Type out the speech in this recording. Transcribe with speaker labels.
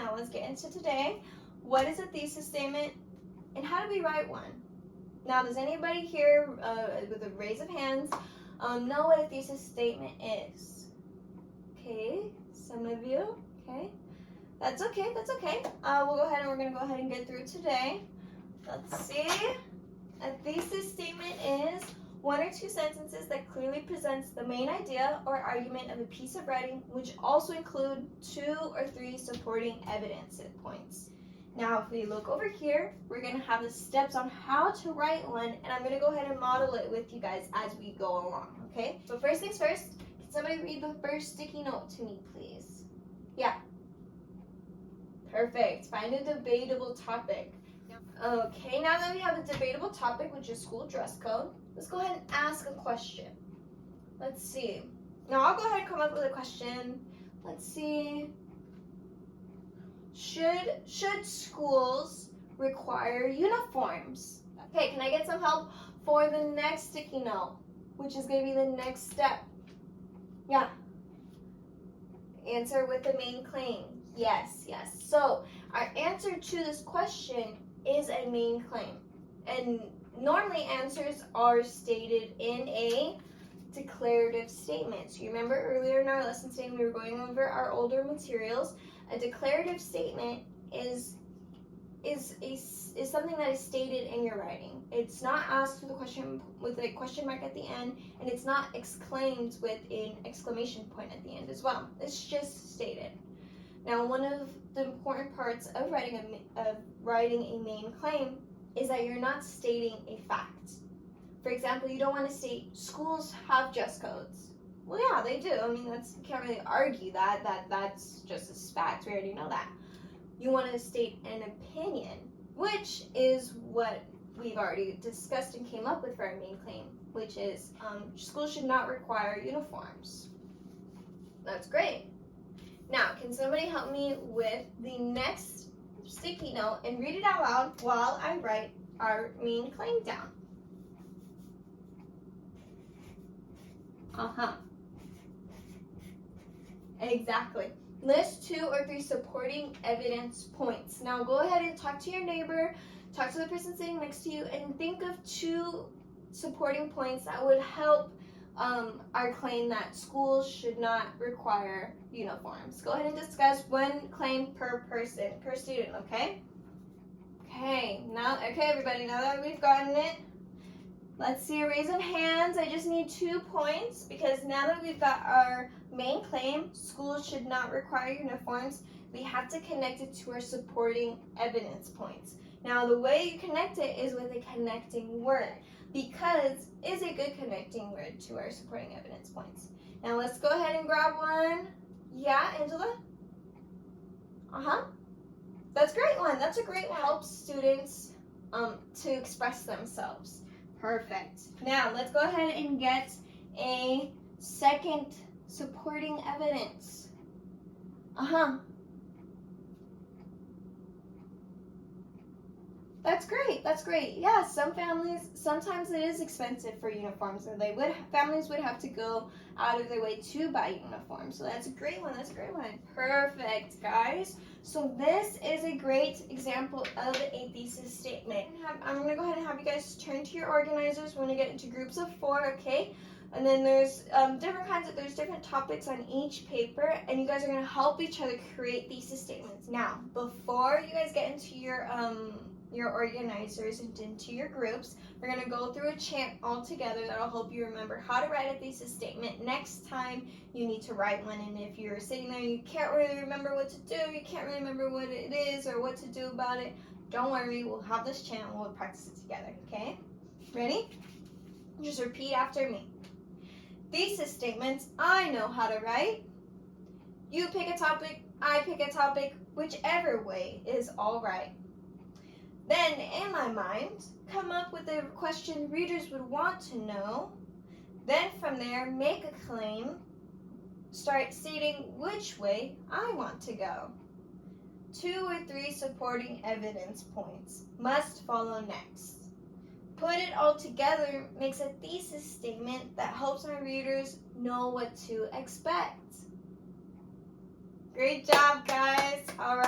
Speaker 1: Now let's get into today. What is a thesis statement and how do we write one? Now, does anybody here with a raise of hands know what a thesis statement is? Okay, some of you, okay. That's okay, that's okay. We'll go ahead and we're gonna go ahead and get through today. Let's see. A thesis statement is one or two sentences that clearly presents the main idea or argument of a piece of writing, which also include 2 or 3 supporting evidence points. Now, if we look over here, we're going to have the steps on how to write one, and I'm going to go ahead and model it with you guys as we go along, okay? But first things first, can somebody read the first sticky note to me, please? Yeah. Perfect. Find a debatable topic. Okay, now that we have a debatable topic, which is school dress code, let's go ahead and ask a question. Let's see. Now, I'll go ahead and come up with a question. Let's see. Should schools require uniforms? Okay, can I get some help for the next sticky note, which is going to be the next step? Yeah. Answer with the main claim. Yes, yes. So, our answer to this question is a main claim. And normally answers are stated in a declarative statement. So you remember earlier in our lesson today we were going over our older materials. A declarative statement is something that is stated in your writing. It's not asked with a question mark at the end, and it's not exclaimed with an exclamation point at the end as well. It's just stated. Now, one of the important parts of writing a main claim is that you're not stating a fact. For example, you don't want to state schools have dress codes. Well, yeah, they do. I mean, you can't really argue that's just a fact. We already know that. You want to state an opinion, which is what we've already discussed and came up with for our main claim, which is schools should not require uniforms. That's great. Now, can somebody help me with the next sticky note and read it out loud while I write our main claim down? Exactly. List 2 or 3 supporting evidence points. Now go ahead and talk to your neighbor, talk to the person sitting next to you, and think of 2 supporting points that would help our claim that schools should not require uniforms. Go ahead and discuss one claim per person, per student, okay? Okay, everybody, now that we've gotten it, let's see a raise of hands. I just need 2 points because now that we've got our main claim, schools should not require uniforms, we have to connect it to our supporting evidence points. Now, the way you connect it is with a connecting word, because is a good connecting word to our supporting evidence points. Now, let's go ahead and grab one. Yeah, Angela? That's a great one. That's a great one. Helps students to express themselves. Perfect. Now, let's go ahead and get a second supporting evidence. That's great. That's great. Yeah, some families, sometimes it is expensive for uniforms, and families would have to go out of their way to buy uniforms. So that's a great one. That's a great one. Perfect, guys. So this is a great example of a thesis statement. I'm going to go ahead and have you guys turn to your organizers. We're going to get into groups of 4, okay? And then there's different topics on each paper, and you guys are going to help each other create thesis statements. Now, before you guys get into your organizers and into your groups, we're going to go through a chant all together that'll help you remember how to write a thesis statement next time you need to write one. And if you're sitting there and you can't really remember what to do, you can't really remember what it is or what to do about it, don't worry, we'll have this chant and we'll practice it together, okay? Ready? Just repeat after me. Thesis statements I know how to write. You pick a topic, I pick a topic, whichever way is all right. Then, in my mind, come up with a question readers would want to know. Then from there, make a claim. Start stating which way I want to go. 2 or 3 supporting evidence points must follow next. Put it all together makes a thesis statement that helps my readers know what to expect. Great job, guys. All right.